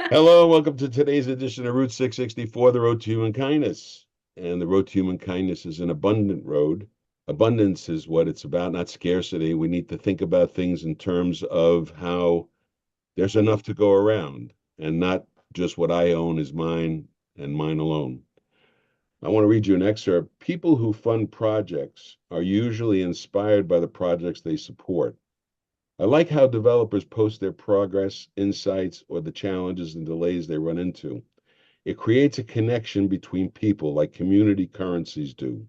Hello, and welcome to today's edition of Route 664, the road to human kindness. And the road to human kindness is an abundant road. Abundance is what it's about, not scarcity. We need to think about things in terms of how there's enough to go around and not just what I own is mine and mine alone. I want to read you an excerpt. People who fund projects are usually inspired by the projects they support. I like how developers post their progress, insights, or the challenges and delays they run into. It creates a connection between people like community currencies do,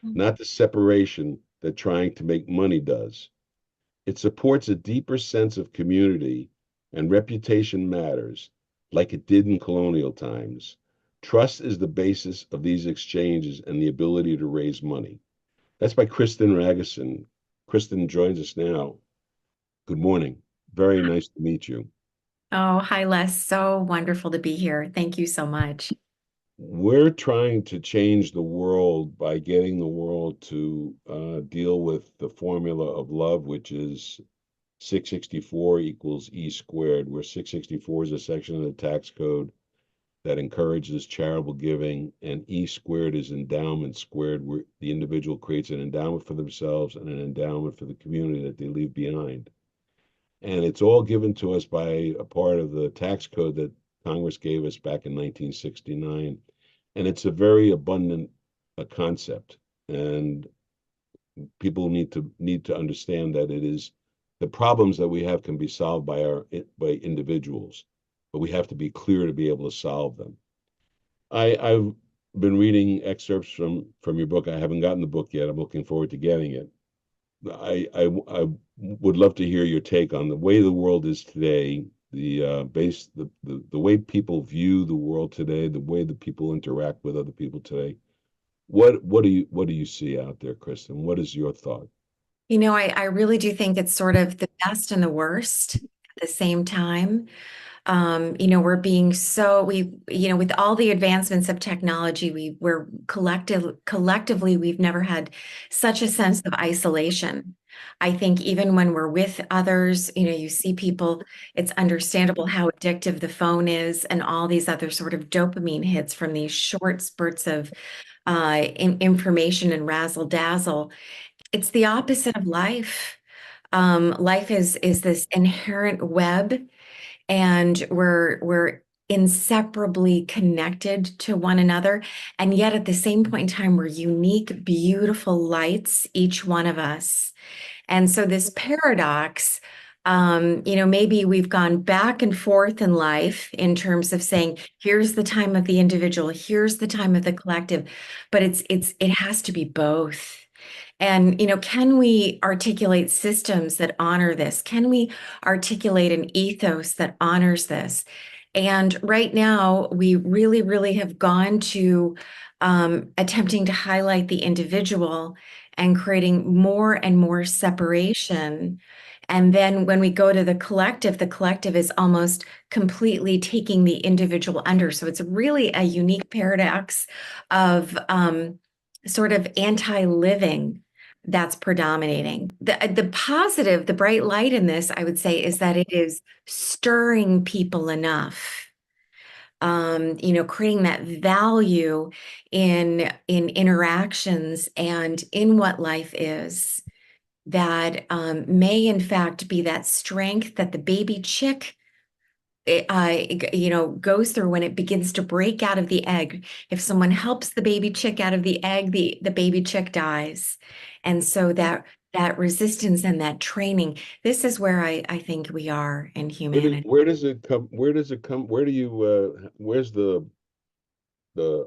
not the separation that trying to make money does. It supports a deeper sense of community and reputation matters, like it did in colonial times. Trust is the basis of these exchanges and the ability to raise money. That's by Kristen Ragusin. Kristen joins us now. Good morning. Very nice to meet you. Oh, hi, Les. So wonderful to be here. Thank you so much. We're trying to change the world by getting the world to deal with the formula of love, which is 664 equals E squared, where 664 is a section of the tax code that encourages charitable giving, and E squared is endowment squared, where the individual creates an endowment for themselves and an endowment for the community that they leave behind. And it's all given to us by a part of the tax code that Congress gave us back in 1969. And it's a very abundant concept. And people need to understand that it is the problems that we have can be solved by individuals, but we have to be clear to be able to solve them. I've been reading excerpts from your book. I haven't gotten the book yet. I'm looking forward to getting it. I would love to hear your take on the way the world is today, the way people view the world today, the way that people interact with other people today. What do you see out there, Kristen? What is your thought? I really do think it's sort of the best and the worst at the same time. We're being with all the advancements of technology, we're collectively, we've never had such a sense of isolation. I think even when we're with others, you see people, it's understandable how addictive the phone is and all these other sort of dopamine hits from these short spurts of information and razzle dazzle. It's the opposite of life. Life is this inherent web, and we're inseparably connected to one another. And yet at the same point in time, we're unique, beautiful lights, each one of us. And so this paradox, maybe we've gone back and forth in life in terms of saying, here's the time of the individual, here's the time of the collective, but it has to be both. And, can we articulate systems that honor this? Can we articulate an ethos that honors this? And right now, we really, really have gone to attempting to highlight the individual and creating more and more separation. And then when we go to the collective is almost completely taking the individual under. So it's really a unique paradox of sort of anti-living that's predominating. The positive, the bright light in this, I would say, is that it is stirring people enough, creating that value in interactions and in what life is that may in fact be that strength that the baby chick goes through when it begins to break out of the egg. If someone helps the baby chick out of the egg, the baby chick dies. And so that resistance and that training, this is where I think we are in humanity. Where does it come? Where does it come? Where do you? Where's the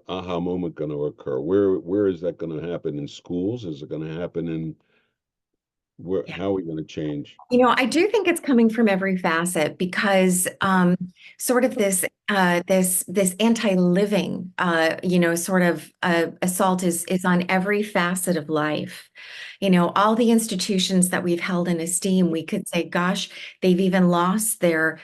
aha moment going to occur? Where is that going to happen in schools? Is it going to happen in where? Yeah. How are we going to change? I do think it's coming from every facet because sort of this anti-living sort of assault is on every facet of life. All the institutions that we've held in esteem, we could say, gosh, they've even lost their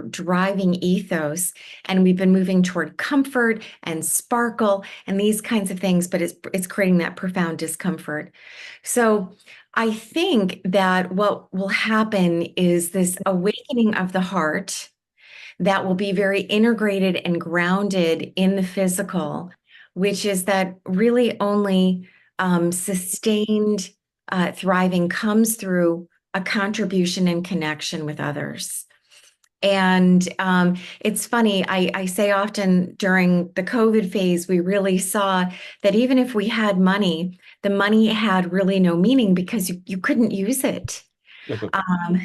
driving ethos, and we've been moving toward comfort and sparkle and these kinds of things, but it's creating that profound discomfort. So I think that what will happen is this awakening of the heart that will be very integrated and grounded in the physical, which is that really only sustained thriving comes through a contribution and connection with others. And it's funny, I say often during the COVID phase, we really saw that even if we had money, the money had really no meaning because you couldn't use it. Um,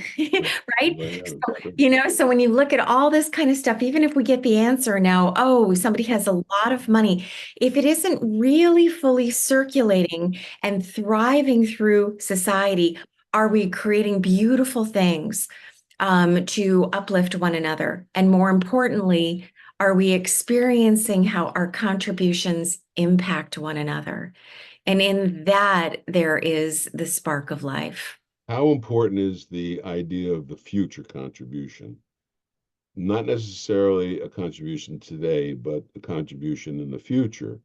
right? Yeah, So, sure. so when you look at all this kind of stuff, even if we get the answer now, oh, somebody has a lot of money, if it isn't really fully circulating and thriving through society, are we creating beautiful things to uplift one another? And more importantly, are we experiencing how our contributions impact one another? And in that, there is the spark of life. How important is the idea of the future contribution? Not necessarily a contribution today, but a contribution in the future.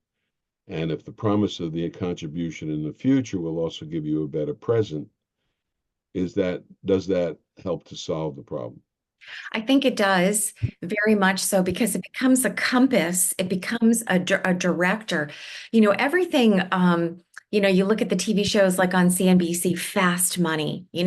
And if the promise of the contribution in the future will also give you a better present, does that help to solve the problem? I think it does very much so because it becomes a compass, it becomes a director. Everything, you look at the TV shows like on CNBC, fast money, you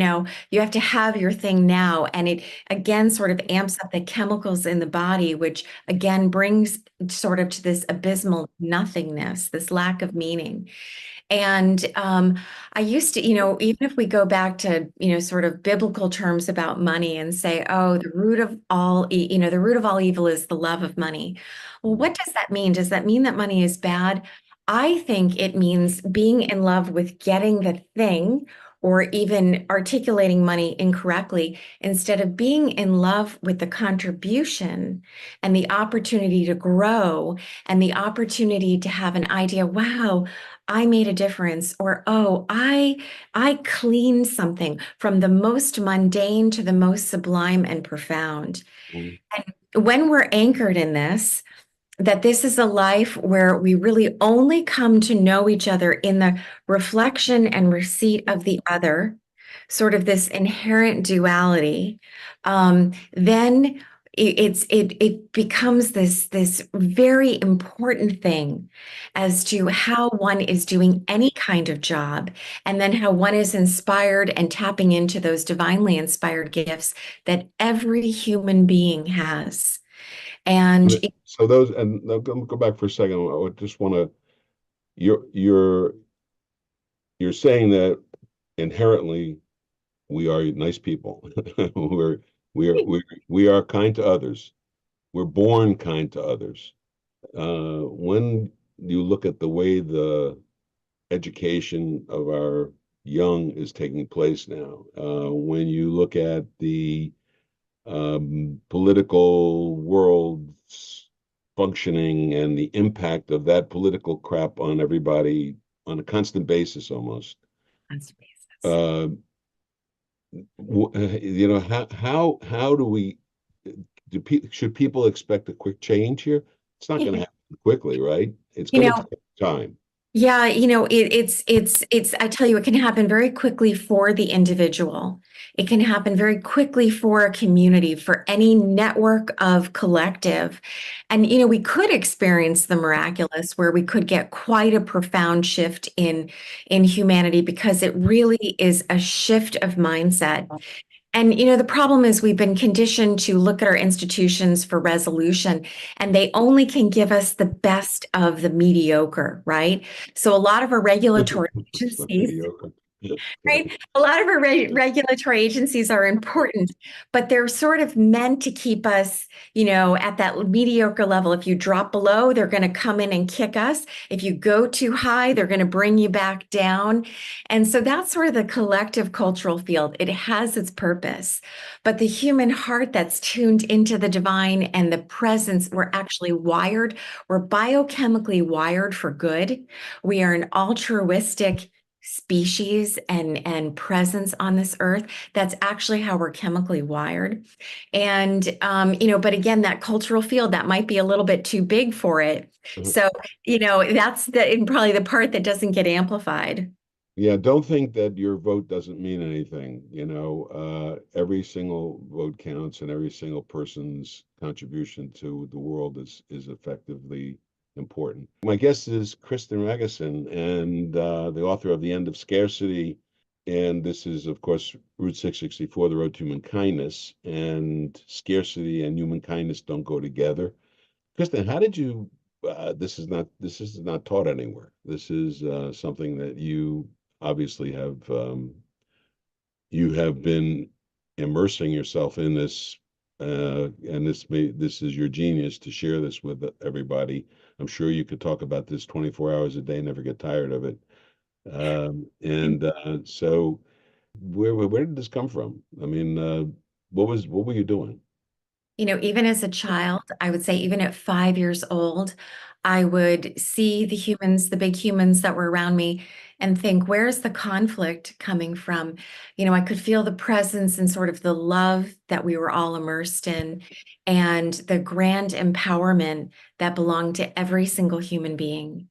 have to have your thing now. And it again sort of amps up the chemicals in the body, which again brings sort of to this abysmal nothingness, this lack of meaning. And I used to, even if we go back to, sort of biblical terms about money and say, oh, the root of all evil is the love of money. Well, Mm. what does that mean? Does that mean that money is bad? I think it means being in love with getting the thing or even articulating money incorrectly instead of being in love with the contribution and the opportunity to grow and the opportunity to have an idea, wow, I made a difference, or oh, I cleaned something from the most mundane to the most sublime and profound. Mm. And when we're anchored in this, that this is a life where we really only come to know each other in the reflection and receipt of the other, sort of this inherent duality, then it becomes this very important thing as to how one is doing any kind of job, and then how one is inspired and tapping into those divinely inspired gifts that every human being has. And So those, and now go back for a second. I just want to, you're you're you're saying that inherently we are nice people. We're we are kind to others. We're born kind to others. When you look at the way the education of our young is taking place now, when you look at the political world's functioning and the impact of that political crap on everybody on a constant basis almost. Uh, how do we should people expect a quick change here? It's not going to happen quickly, right? It's you going to know, take time. Yeah, I tell you, it can happen very quickly for the individual. It can happen very quickly for a community, for any network of collective. And, we could experience the miraculous where we could get quite a profound shift in humanity because it really is a shift of mindset. And the problem is we've been conditioned to look at our institutions for resolution, and they only can give us the best of the mediocre, right? So a lot of our regulatory It's not agencies, mediocre. right? A lot of our regulatory agencies are important, but they're sort of meant to keep us, at that mediocre level. If you drop below, they're going to come in and kick us. If you go too high, they're going to bring you back down. And so that's sort of the collective cultural field. It has its purpose, but the human heart that's tuned into the divine and the presence, we're actually wired, we're biochemically wired for good. We are an altruistic species and presence on this earth. That's actually how we're chemically wired. And but again, that cultural field that might be a little bit too big for it. So, that's probably the part that doesn't get amplified. Yeah, don't think that your vote doesn't mean anything. Every single vote counts, and every single person's contribution to the world is effectively important. My guest is Kristen Ragusin, and the author of The End of Scarcity. And this is, of course, Route 664, The Road to Human Kindness. And scarcity and human kindness don't go together. Kristen, how did you? This is not taught anywhere. This is something that you obviously have been immersing yourself in this, and this is your genius to share this with everybody. I'm sure you could talk about this 24 hours a day, never get tired of it. And so, where did this come from? I mean, what were you doing? Even as a child, I would say even at 5 years old, I would see the humans, the big humans that were around me, and think, where's the conflict coming from? I could feel the presence and sort of the love that we were all immersed in, and the grand empowerment that belonged to every single human being.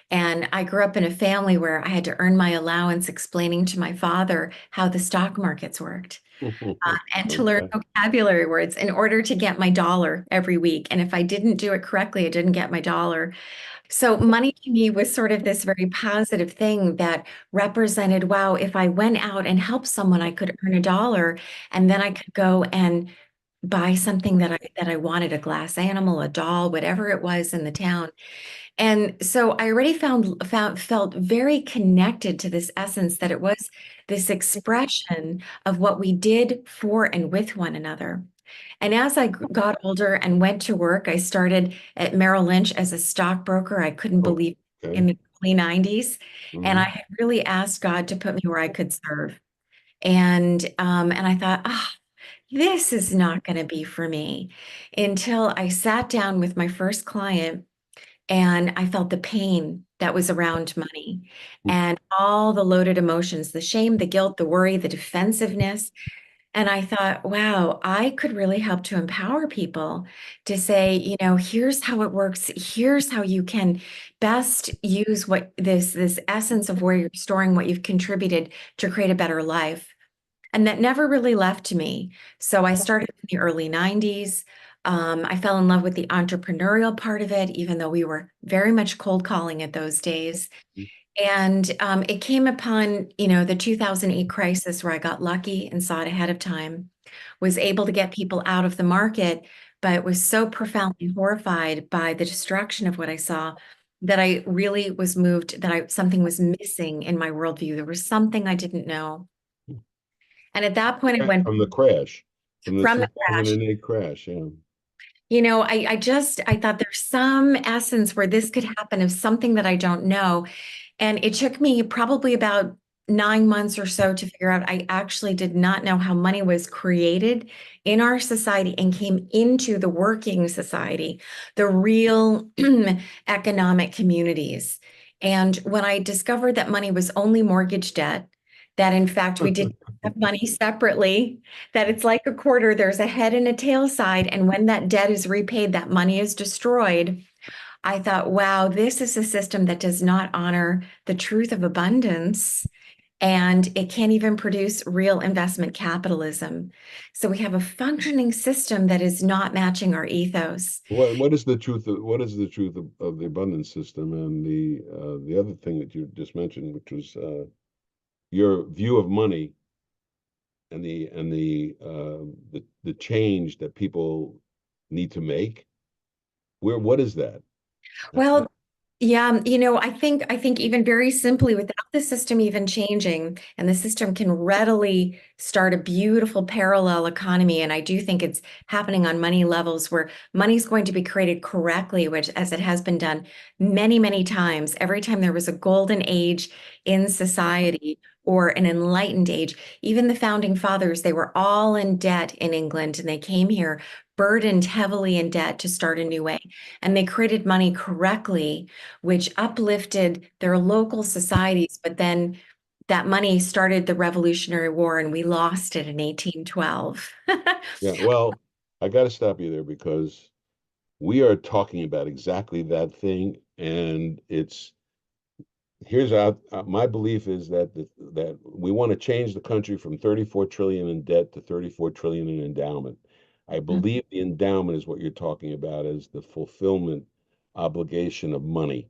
And I grew up in a family where I had to earn my allowance explaining to my father how the stock markets worked and to learn Okay. vocabulary words in order to get my dollar every week. And if I didn't do it correctly, I didn't get my dollar. So money to me was sort of this very positive thing that represented, wow, if I went out and helped someone, I could earn a dollar, and then I could go and buy something that I wanted, a glass animal, a doll, whatever it was in the town. And so I already felt very connected to this essence that it was this expression of what we did for and with one another. And as I got older and went to work, I started at Merrill Lynch as a stockbroker. I couldn't Oh, believe okay. in the early 90s. And I Hmm. had really asked God to put me where I could serve. And I thought, this is not going to be for me until I sat down with my first client and I felt the pain that was around money and all the loaded emotions, the shame, the guilt, the worry, the defensiveness. And I thought, wow, I could really help to empower people to say, here's how it works. Here's how you can best use what this essence of where you're storing what you've contributed to create a better life. And that never really left me. So I started in the early 90s. I fell in love with the entrepreneurial part of it, even though we were very much cold calling at those days. And it came upon, the 2008 crisis where I got lucky and saw it ahead of time, was able to get people out of the market, but was so profoundly horrified by the destruction of what I saw that I really was moved that something was missing in my worldview. There was something I didn't know. And at that point, I went From the crash, from the from the crash. 2008 crash. Yeah. I thought there's some essence where this could happen of something that I don't know. And it took me probably about 9 months or so to figure out I actually did not know how money was created in our society and came into the working society, the real economic communities. And when I discovered that money was only mortgage debt, that in fact we didn't have money separately, that it's like a quarter, there's a head and a tail side. And when that debt is repaid, that money is destroyed. I thought, wow, this is a system that does not honor the truth of abundance, and it can't even produce real investment capitalism. So we have a functioning system that is not matching our ethos. What is the truth of the abundance system, and the other thing that you just mentioned, which was your view of money and the change that people need to make? What is that? Uh, Well, yeah, I think even very simply, without the system even changing, and the system can readily start a beautiful parallel economy. And I do think it's happening on money levels where money's going to be created correctly, which as it has been done many, many times. Every time there was a golden age in society or an enlightened age, even the founding fathers, they were all in debt in England and they came here burdened heavily in debt to start a new way. And they created money correctly, which uplifted their local societies. But then that money started the Revolutionary War and we lost it in 1812. yeah, well, I got to stop you there because we are talking about exactly that thing, and here's our my belief is that that we want to change the country from 34 trillion in debt to 34 trillion in endowment. I Mm. believe the endowment is what you're talking about as the fulfillment obligation of money.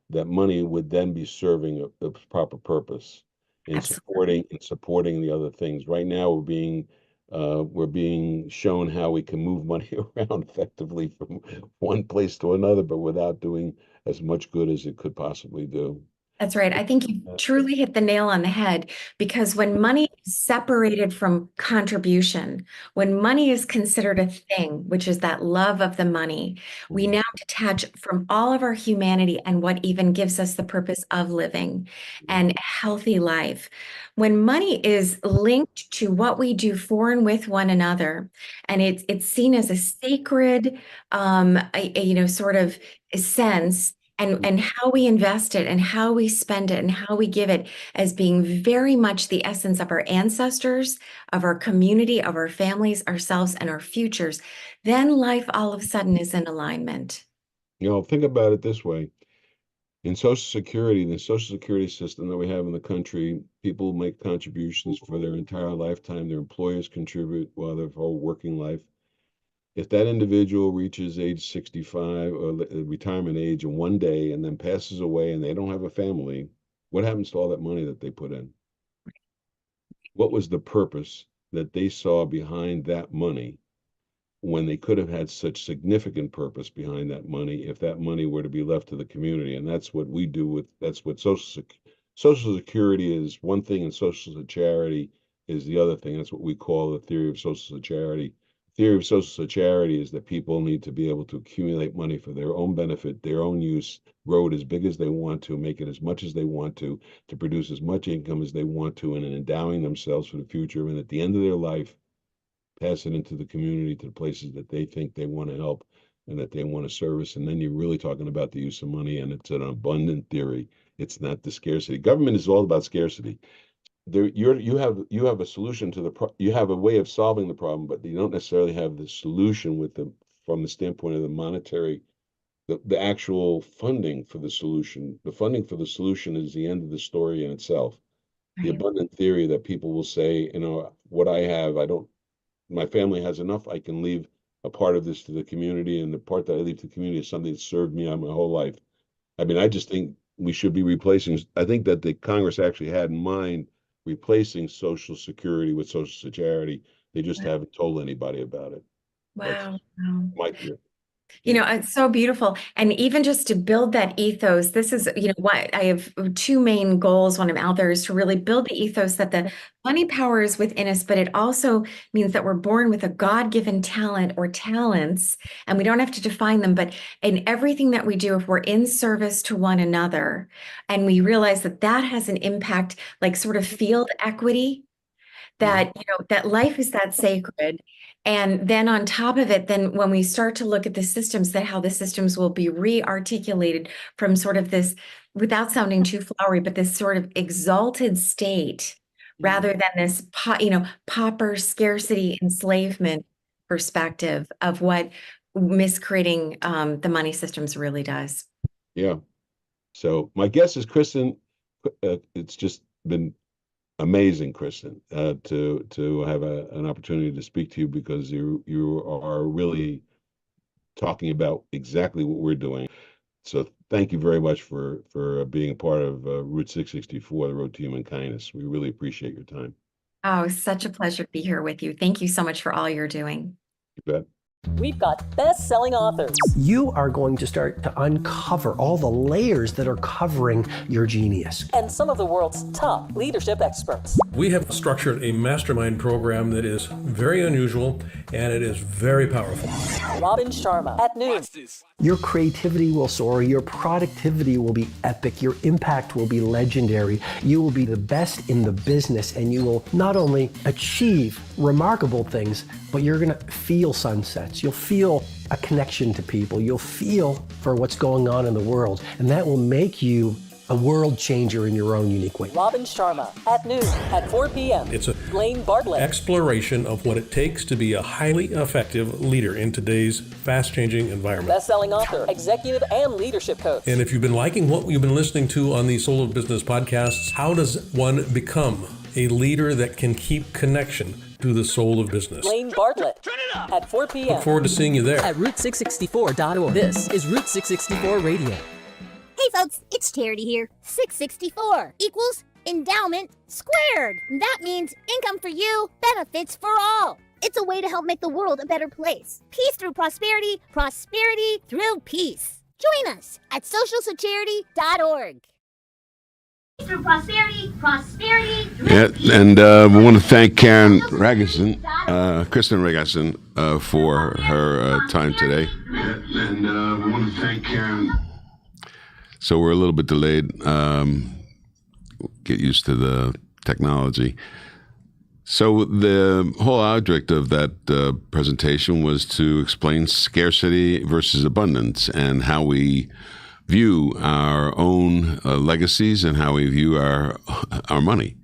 That money would then be serving a proper purpose Absolutely. in supporting the other things. Right now, we're being shown how we can move money around effectively from one place to another, but without doing as much good as it could possibly do. That's right. I think you Uh, truly hit the nail on the head because when money is separated from contribution, when money is considered a thing, which is that love of the money, we mhm, now detach from all of our humanity and what even gives us the purpose of living and a healthy life. When money is linked to what we do for and with one another, and it's seen as a sacred, sort of sense and how we invest it and how we spend it and how we give it as being very much the essence of our ancestors, of our community, of our families, ourselves, and our futures, then life all of a sudden is in alignment. think about it this way. In Social Security, the Social Security system that we have in the country, people make contributions for their entire lifetime. Their employers contribute while their whole working life. If that individual reaches age 65 or retirement age in one day and then passes away and they don't have a family, what happens to all that money that they put in? What was the purpose that they saw behind that money when they could have had such significant purpose behind that money if that money were to be left to the community? And that's what we do with that's what Social Security is one thing and social charity is the other thing. That's what we call the theory of social charity. Theory of social charity is that people need to be able to accumulate money for their own benefit, their own use, grow it as big as they want to, make it as much as they want to produce as much income as they want to, and in endowing themselves for the future. And at the end of their life, pass it into the community to the places that they think they want to help and that they want to service. And then you're really talking about the use of money, and it's an abundant theory. It's not the scarcity. Government is all about scarcity. You have a solution to you have a way of solving the problem, but you don't necessarily have the solution with the from the standpoint of the monetary the actual funding for the solution. The funding for the solution is the end of the story in itself. The Right. abundant theory that people will say, what I have, I don't my family has enough. I can leave a part of this to the community, and the part that I leave to the community is something that served me on my whole life. I mean, I just think we should be replacing. I think that the Congress actually had in mind replacing Social Security with Social Security. They just haven't told anybody about it. That's Wow. Wow. my theory. You Yeah. know, it's so beautiful. And even just to build that ethos, this is, what I have two main goals when I'm out there is to really build the ethos that the money power is within us, but it also means that we're born with a God-given talent or talents, and we don't have to define them. But in everything that we do, if we're in service to one another, and we realize that that has an impact, like sort of field equity, Mhm. that that life is that sacred, and then on top of it, then when we start to look at the systems, that how the systems will be re-articulated from sort of this, without sounding too flowery, but this sort of exalted state Mhm. rather than this pauper scarcity enslavement perspective of what miscreating the money systems really does. Yeah. So my guess is Kristen. It's just been amazing, Kristen, to have an opportunity to speak to you because you are really talking about exactly what we're doing. So thank you very much for being a part of Route 664, the Road to Human Kindness. We really appreciate your time. Oh, such a pleasure to be here with you. Thank you so much for all you're doing. You bet. We've got best-selling authors. You are going to start to uncover all the layers that are covering your genius. And some of the world's top leadership experts. We have structured a mastermind program that is very unusual and it is very powerful. Robin Sharma at noon. Your creativity will soar, your productivity will be epic, your impact will be legendary, you will be the best in the business, and you will not only achieve remarkable things, but you're going to feel sunsets. You'll feel a connection to people. You'll feel for what's going on in the world, and that will make you a world changer in your own unique way. Robin Sharma at noon at 4 p.m. It's a Blaine Bartlett. exploration of what it takes to be a highly effective leader in today's fast-changing environment. Best-selling author, executive, and leadership coach. And if you've been liking what you've been listening to on these Soul of Business podcasts, how does one become a leader that can keep connection to the soul of business? Blaine Bartlett at 4 p.m. Look forward to seeing you there. at Route664.org. This is Route 664 Radio. Hey folks, it's Charity here. 664 equals endowment squared. That means income for you, benefits for all. It's a way to help make the world a better place. Peace through prosperity, prosperity through peace. Join us at socialsecurity.org. Through prosperity, prosperity through peace. And we want to thank Kristen Ragusin, for her time today. And we want to thank Karen. So we're a little bit delayed. Get used to the technology. So the whole object of that presentation was to explain scarcity versus abundance and how we view our own legacies and how we view our money.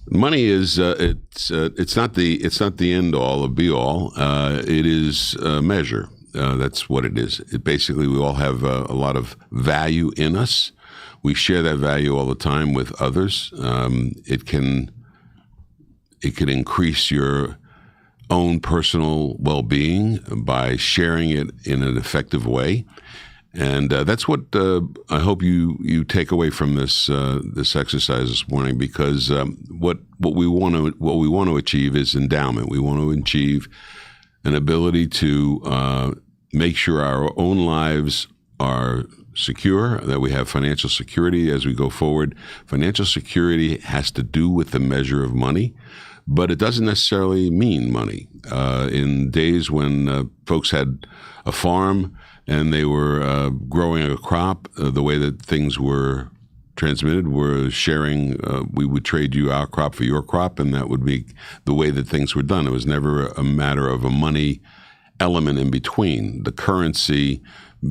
Money is it's not the end all or be all. It is a measure. That's what it is. Basically, we all have a lot of value in us. We share that value all the time with others. It can increase your own personal well-being by sharing it in an effective way. And that's what I hope you take away from this exercise this morning, because what we want to achieve is endowment. We want to achieve an ability to make sure our own lives are secure, that we have financial security as we go forward. Financial security has to do with the measure of money, but it doesn't necessarily mean money. In days when folks had a farm and they were growing a crop, the way that things were transmitted were sharing. We would trade you our crop for your crop, and that would be the way that things were done. It was never a matter of a money element in between. The currency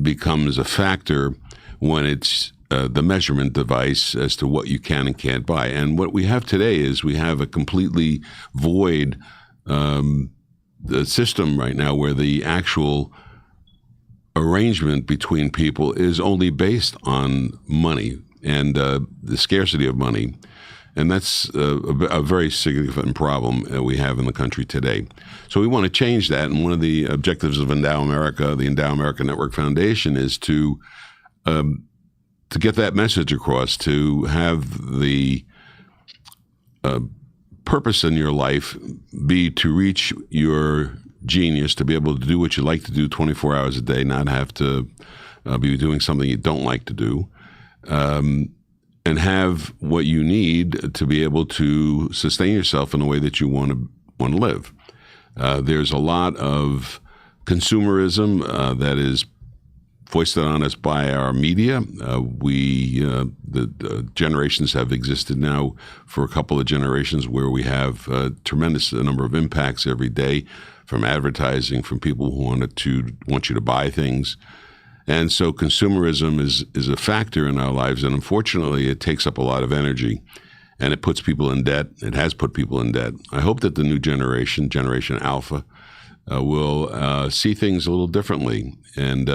becomes a factor when it's the measurement device as to what you can and can't buy. And what we have today is we have a completely void the system right now where the actual arrangement between people is only based on money and the scarcity of money. And that's a very significant problem we have in the country today. So we want to change that. And one of the objectives of Endow America, the Endow America Network Foundation, is to get that message across, to have the purpose in your life be to reach your genius, to be able to do what you like to do 24 hours a day, not have to be doing something you don't like to do, and have what you need to be able to sustain yourself in the way that you want to live. There's a lot of consumerism that is foisted on us by our media. The generations have existed now for a couple of generations where we have a tremendous number of impacts every day from advertising, from people who want you to buy things. And so consumerism is a factor in our lives, and unfortunately it takes up a lot of energy, and it puts people in debt. It has put people in debt. I hope that the new generation, Generation Alpha, will see things a little differently. And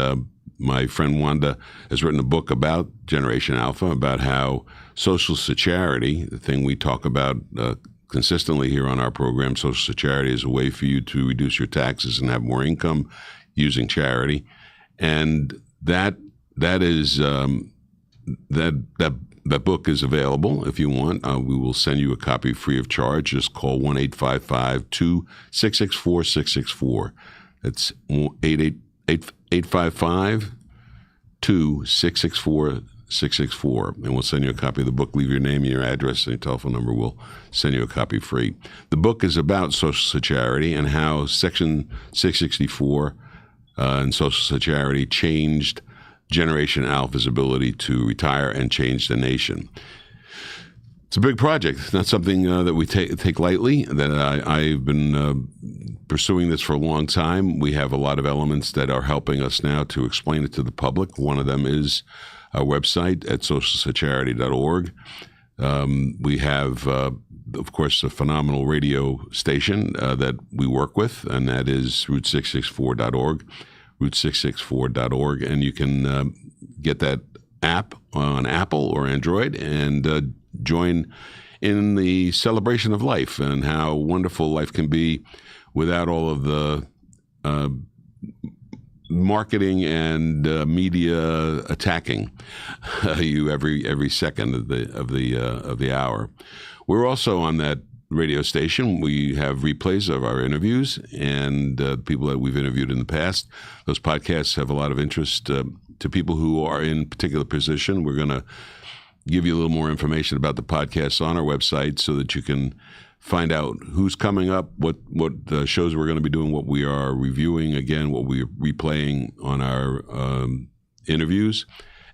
my friend Wanda has written a book about Generation Alpha, about how social security, the thing we talk about consistently here on our program, social security is a way for you to reduce your taxes and have more income using charity. And that book is available if you want. We will send you a copy free of charge. Just call 1-855-266-4664. That's 855-266-4664, and we'll send you a copy of the book. Leave your name and your address and your telephone number. We'll send you a copy free. The book is about Social Security and how Section 664 and Social Security changed Generation Alpha's ability to retire and change the nation. It's a big project. It's not something that we take lightly. That I've been pursuing this for a long time. We have a lot of elements that are helping us now to explain it to the public. One of them is our website at socialsecharity.org. We have, of course, a phenomenal radio station that we work with, and that is route664.org, route664.org. And you can get that app on Apple or Android and join in the celebration of life and how wonderful life can be without all of the marketing and media attacking you every second of the hour. We're also on that radio station. We have replays of our interviews and people that we've interviewed in the past. Those podcasts have a lot of interest to people who are in particular position. We're going to give you a little more information about the podcasts on our website so that you can find out who's coming up, what shows we're going to be doing, what we are reviewing again, what we're replaying on our interviews,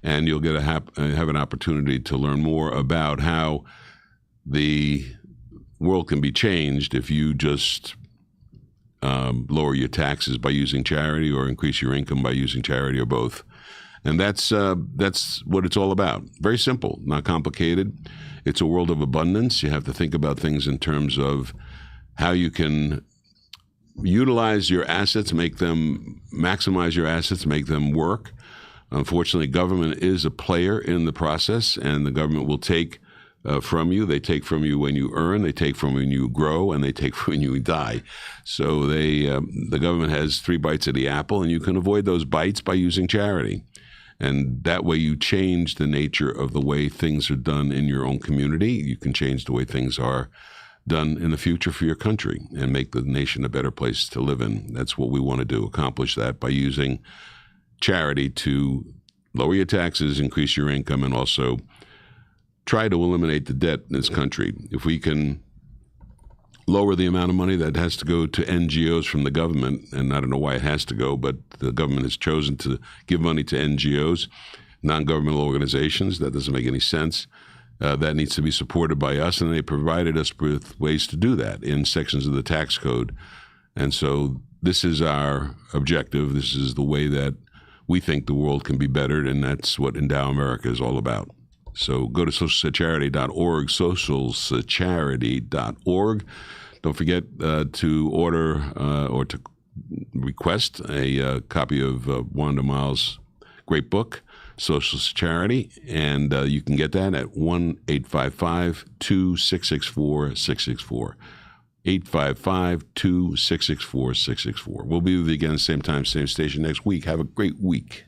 and you'll get have an opportunity to learn more about how the world can be changed if you just lower your taxes by using charity or increase your income by using charity or both. And that's what it's all about. Very simple, not complicated. It's a world of abundance. You have to think about things in terms of how you can utilize your assets, maximize your assets, make them work. Unfortunately, government is a player in the process, and the government will take from you. They take from you when you earn, they take from when you grow, and they take from when you die. So the government has 3 bites of the apple, and you can avoid those bites by using charity. And that way you change the nature of the way things are done in your own community. You can change the way things are done in the future for your country and make the nation a better place to live in. That's what we want to do, accomplish that by using charity to lower your taxes, increase your income, and also try to eliminate the debt in this country. If we can lower the amount of money that has to go to NGOs from the government, and I don't know why it has to go, but the government has chosen to give money to NGOs, non-governmental organizations. That doesn't make any sense. That needs to be supported by us, and they provided us with ways to do that in sections of the tax code. And so this is our objective. This is the way that we think the world can be bettered, and that's what Endow America is all about. So go to socialsecharity.org, socialsecharity.org. Don't forget to order or to request a copy of Wanda Miles' great book, Social Charity, and you can get that at 1-855-2664-664. 855-2664-664. We'll be with you again, same time, same station next week. Have a great week.